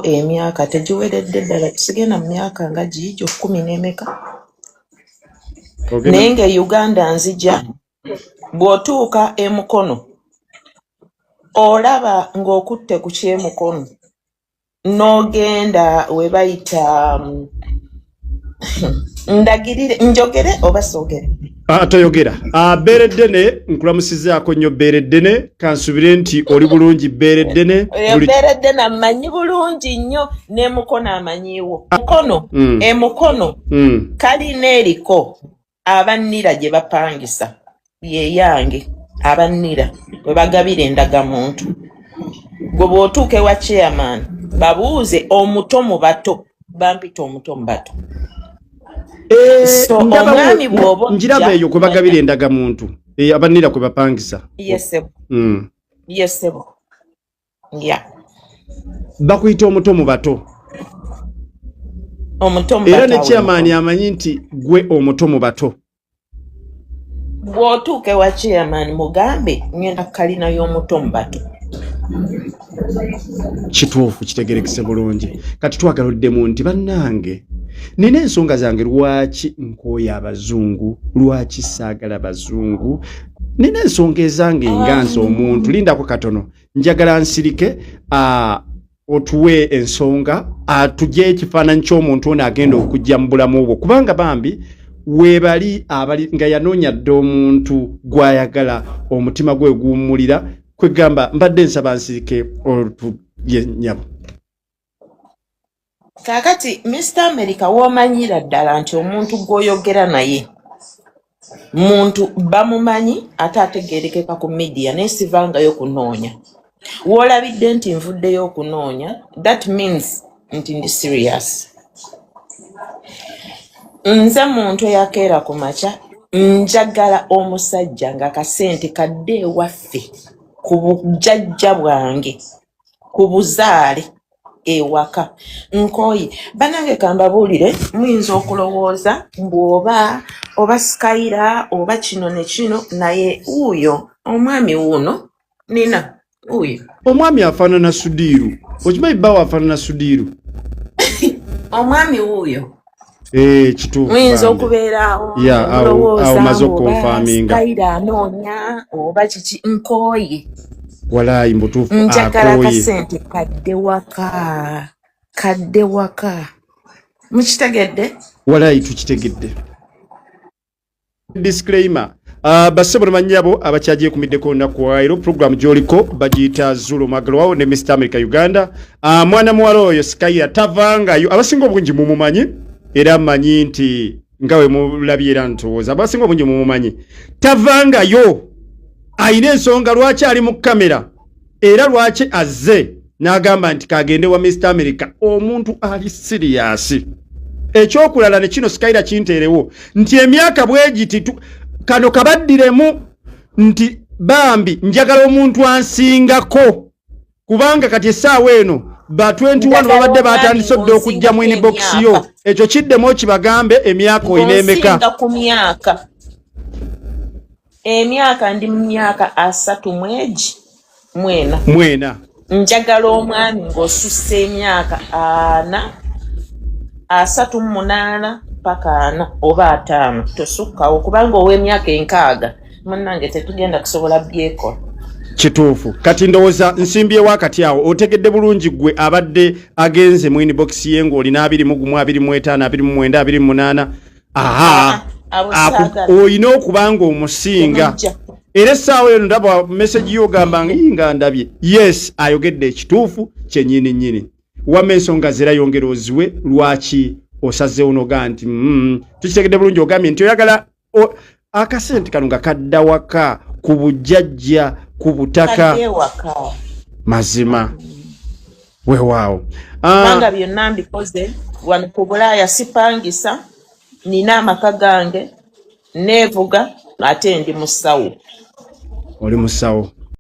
emyaka tegiweredde ddala tusigenda mu myaka nga giijo 10 n'emeka naye nga Uganda nzija bw'otuuka emukono olaba ng'okutte ku kyemukono n'ogenda we bayita ndagirire njogere oba soogere toyogera beereddene nkulamusizaako nnyo beereddene kansubire nti oli bulungi beereddene beereddene amanyi bulungi nnyo n'emukono amanyiiwo mukono emukono kalina eriko abannira gye bapangisa yeyange abannira we bagabira endagamuntu gwe bw'otuuka ewa chairman babuuze omuto mu bato bampita omuto mu bato omwami bw'oba njiraba eyo kwe bagabira endagamuntu abannira kwe bapangisa yesebo yesebo bakuyita omuto mu bato era ne chairman amanyi nti gwe omuto mu bato bw'otuuka ewa chairman mugambe ngenda kalina y'omuto mu bato kituufu kitegerekese bulungi kati twagaloddemu nti bannange nina ensonga zange lwaki nkooya abazungu lwaki saagala bazungu nina ensonga ezange nganza omuntu lindako katono njagala nsirike otuwe ensonga atugye ekifaananyi ky'omuntu ono agenda okujja mu bulamu obwo kubanga bambi weebali abali nga yanoonya dde omuntu gw'ayagala omutima gwe guwummulira kwegamba mbadde nsaba nsirike otugye nnyabo kaakati Mr. America w'omanyira ddala nti omuntu gw'oyogera naye muntu bamumanyi ate ategeerekeka ku media naye sivangayo kunoonya w'olabidde nti nvuddeyo okunoonya that means nti ndi serious nze muntu eyakeera ku makya njagala omusajja nga kasente kadde ewaffe ku bujjajja bwange ku buzaale ewaka nkooye banange kambabuulire muyinza okulowooza oba Skyra oba kino ne kino naye wuuyo omwami wuuno nina wuuyo omwami afaanana Sudiiru okimanyi bbawo afaanana Sudiiru omwami wuuyo kituufu muyinza okubeeraawo awo maze okunfaaminga Skyra anoonya oba kiki nkooye walaayi mbutuufu njagala kasente kadde waka mukitegedde walaayi tukitegedde disclaimer bassebo nemanyabo abakyagiye kumiddeko olunaku program gyoliko bagiyita Zulu Magalwawo ne Mr. America Uganda mwana muwala oyo Skyra tavangayo abasinga obungi mumumanyi era manyi nti ngawe mulabye era ntowooza abasinga obungi mumumanyi tavangayo ayina ensonga lwaki ali mu kamera era lwaki azze n'agamba nti kagende wa Mr. America omuntu ali serious ekyokulala ne kino Skyra kinteerewo nti emyaka bwegiti kano kabaddiremu nti bambi njagala omuntu ansingako kubanga kati essaawa eno ba 21 babadde batandise dde okujja mu inbox yo ekyo kiddemu kibagambe emyaka oyineemeka emyaka ndi mu myaka 3 mwena njagala omwami ng'osusse emyaka 38 paka 4 oba 5 tosukkawo kubanga ow'emyaka 6 munnange tetugenda kusobola byekola kituufu kati ndowooza nsimbyewo akati awo otegedde bulungi gwe abadde agenze mu inbox ye ng'olina 21 25 28 oyina okubanga omusinga era essaawa eno ndaba message yogamba nga ndabye yes ayogedde ekituufu kyennyini wamma ensonga zera yongera oziwe lwaki osazeewo noga nti tukitegedde bulungi ogambye nti oyagala akasente kano nga kadda waka ku bujjajja ku butaka mazima weewaawo kubanga byonna mbikoze wano ku Bulaaya sipangisa nina amaka gange neevuga ate ndi musawo oli musawo